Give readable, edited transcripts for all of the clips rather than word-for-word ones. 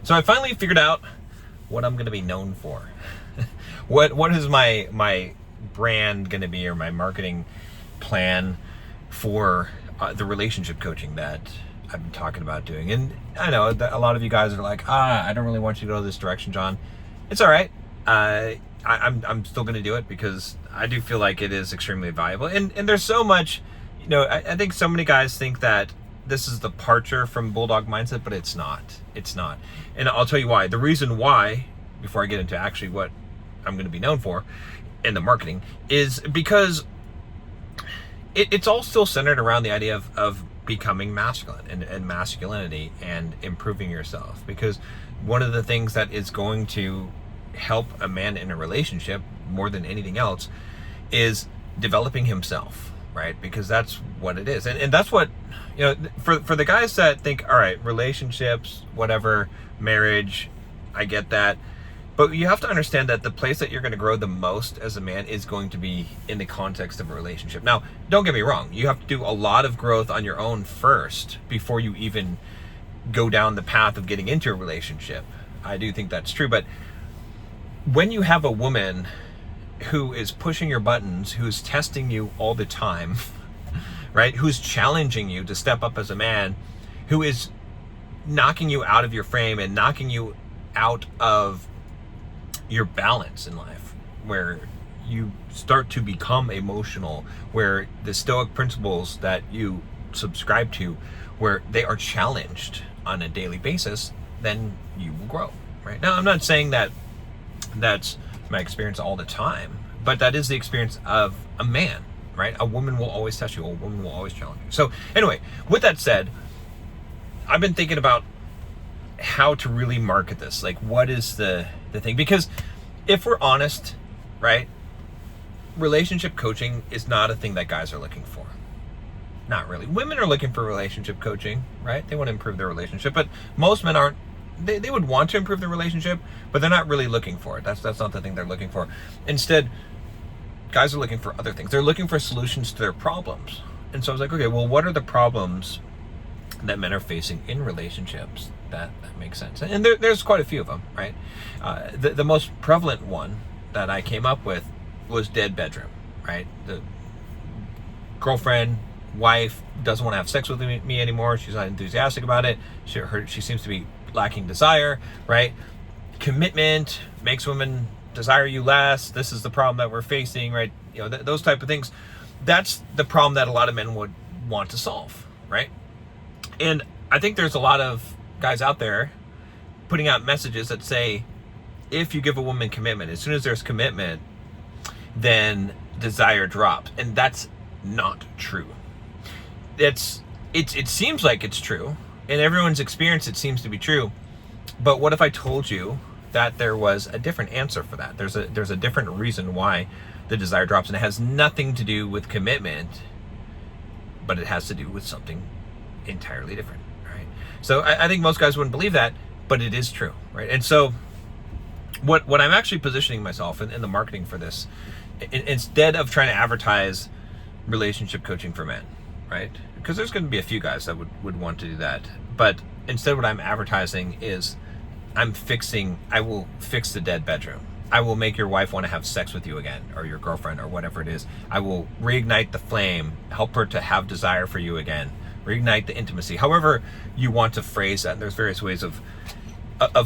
So I finally figured out what I'm going to be known for. What is my brand going to be, or my marketing plan for the relationship coaching that I've been talking about doing. And I know that a lot of you guys are like, I don't really want you to go this direction, John. It's all right. I'm still going to do it because I do feel like it is extremely valuable. And there's so much, I think so many guys think that this is the departure from Bulldog mindset, but it's not. It's not. And I'll tell you why. The reason why, before I get into actually what I'm going to be known for in the marketing, is because it's all still centered around the idea of becoming masculine and masculinity and improving yourself. Because one of the things that is going to help a man in a relationship more than anything else is developing himself, right? Because that's what it is. And that's what, for the guys that think, all right, relationships, whatever, marriage, I get that. But you have to understand that the place that you're going to grow the most as a man is going to be in the context of a relationship. Now, don't get me wrong. You have to do a lot of growth on your own first before you even go down the path of getting into a relationship. I do think that's true. But when you have a woman who is pushing your buttons, who's testing you all the time, right? Who's challenging you to step up as a man, who is knocking you out of your frame and knocking you out of your balance in life, where you start to become emotional, where the Stoic principles that you subscribe to, where they are challenged on a daily basis, then you will grow, right? Now, I'm not saying that that's my experience all the time, but that is the experience of a man, right? A woman will always test you. A woman will always challenge you. So anyway, with that said, I've been thinking about how to really market this. Like, what is the thing? Because if we're honest, right, relationship coaching is not a thing that guys are looking for. Not really. Women are looking for relationship coaching, right? They want to improve their relationship, but most men aren't. They would want to improve their relationship, but they're not really looking for it. That's not the thing they're looking for. Instead, guys are looking for other things. They're looking for solutions to their problems. And so I was like, okay, well, what are the problems that men are facing in relationships that makes sense? And there's quite a few of them, right? The most prevalent one that I came up with was dead bedroom, right? The girlfriend, wife doesn't want to have sex with me anymore. She's not enthusiastic about it. She seems to be lacking desire, right? Commitment makes women desire you less. This is the problem that we're facing, right? Those type of things. That's the problem that a lot of men would want to solve, right? And I think there's a lot of guys out there putting out messages that say, if you give a woman commitment, as soon as there's commitment, then desire drops. And that's not true. It seems like it's true. In everyone's experience, it seems to be true. But what if I told you that there was a different answer for that? There's a different reason why the desire drops, and it has nothing to do with commitment, but it has to do with something entirely different, right? So I think most guys wouldn't believe that, but it is true, right? And so what I'm actually positioning myself in the marketing for this, instead of trying to advertise relationship coaching for men, right? Because there's going to be a few guys that would want to do that. But instead what I'm advertising is I will fix the dead bedroom. I will make your wife want to have sex with you again, or your girlfriend, or whatever it is. I will reignite the flame, help her to have desire for you again, reignite the intimacy. However you want to phrase that, and there's various ways of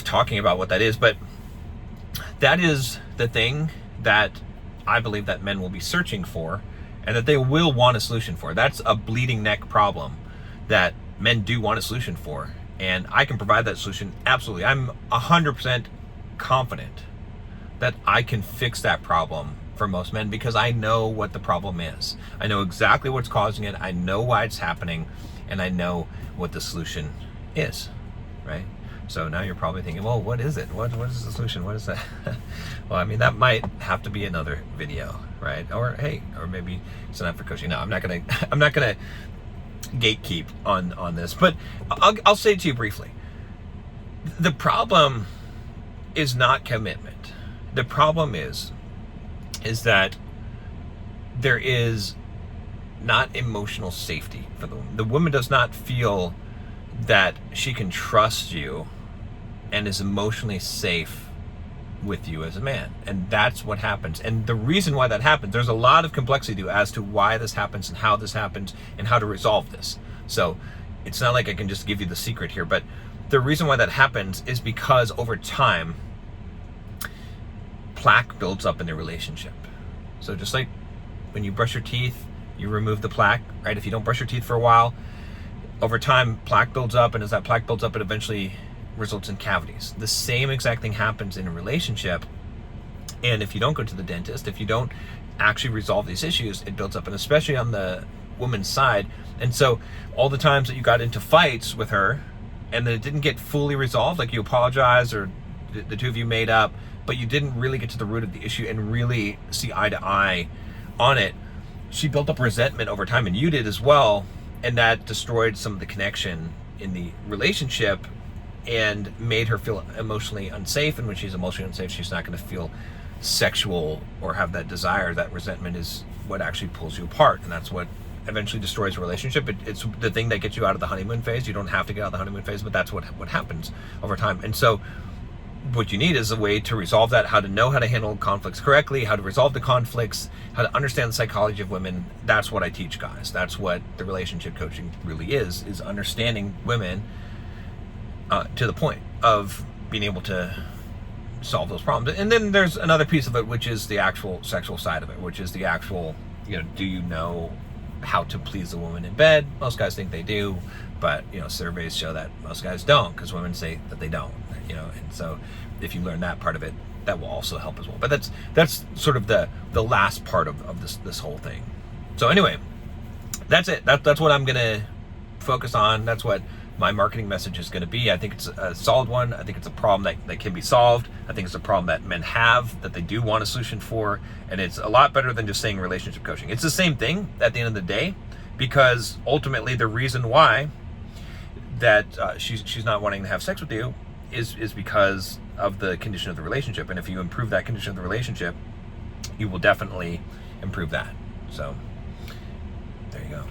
talking about what that is, but that is the thing that I believe that men will be searching for, and that they will want a solution for. That's a bleeding neck problem that men do want a solution for, and I can provide that solution. Absolutely. I'm 100% confident that I can fix that problem for most men, because I know what the problem is. I know exactly what's causing it. I know why it's happening, and I know what the solution is, right? So now you're probably thinking, well, what is it? What is the solution? What is that? Well, I mean, that might have to be another video, right? Or maybe sign up for coaching. No, I'm not gonna gatekeep on this, but I'll say it to you briefly. The problem is not commitment. The problem is that there is not emotional safety for the woman. The woman does not feel that she can trust you and is emotionally safe with you as a man. And that's what happens. And the reason why that happens, there's a lot of complexity as to why this happens and how this happens and how to resolve this. So it's not like I can just give you the secret here, but the reason why that happens is because over time, plaque builds up in the relationship. So just like when you brush your teeth, you remove the plaque, right? If you don't brush your teeth for a while, over time, plaque builds up, and as that plaque builds up, it eventually results in cavities. The same exact thing happens in a relationship, and if you don't go to the dentist, if you don't actually resolve these issues, it builds up, and especially on the woman's side. And so all the times that you got into fights with her and that it didn't get fully resolved, like you apologized or the two of you made up, but you didn't really get to the root of the issue and really see eye to eye on it, she built up resentment over time, and you did as well, and that destroyed some of the connection in the relationship and made her feel emotionally unsafe. And when she's emotionally unsafe, she's not going to feel sexual or have that desire. That resentment is what actually pulls you apart, and that's what eventually destroys a relationship. It's the thing that gets you out of the honeymoon phase. You don't have to get out of the honeymoon phase, but that's what happens over time. And so what you need is a way to resolve that, how to know how to handle conflicts correctly, how to resolve the conflicts, how to understand the psychology of women. That's what I teach guys. That's what the relationship coaching really is understanding women to the point of being able to solve those problems. And then there's another piece of it, which is the actual sexual side of it, which is the actual, do you know how to please the woman in bed? Most guys think they do, but surveys show that most guys don't, because women say that they don't. And so if you learn that part of it, that will also help as well. But that's sort of the last part of this whole thing. So anyway, that's it. That's what I'm gonna focus on. That's what my marketing message is going to be. I think it's a solid one. I think it's a problem that can be solved. I think it's a problem that men have, that they do want a solution for, and it's a lot better than just saying relationship coaching. It's the same thing at the end of the day, because ultimately the reason why that she's not wanting to have sex with you is because of the condition of the relationship. And if you improve that condition of the relationship, you will definitely improve that. So there you go.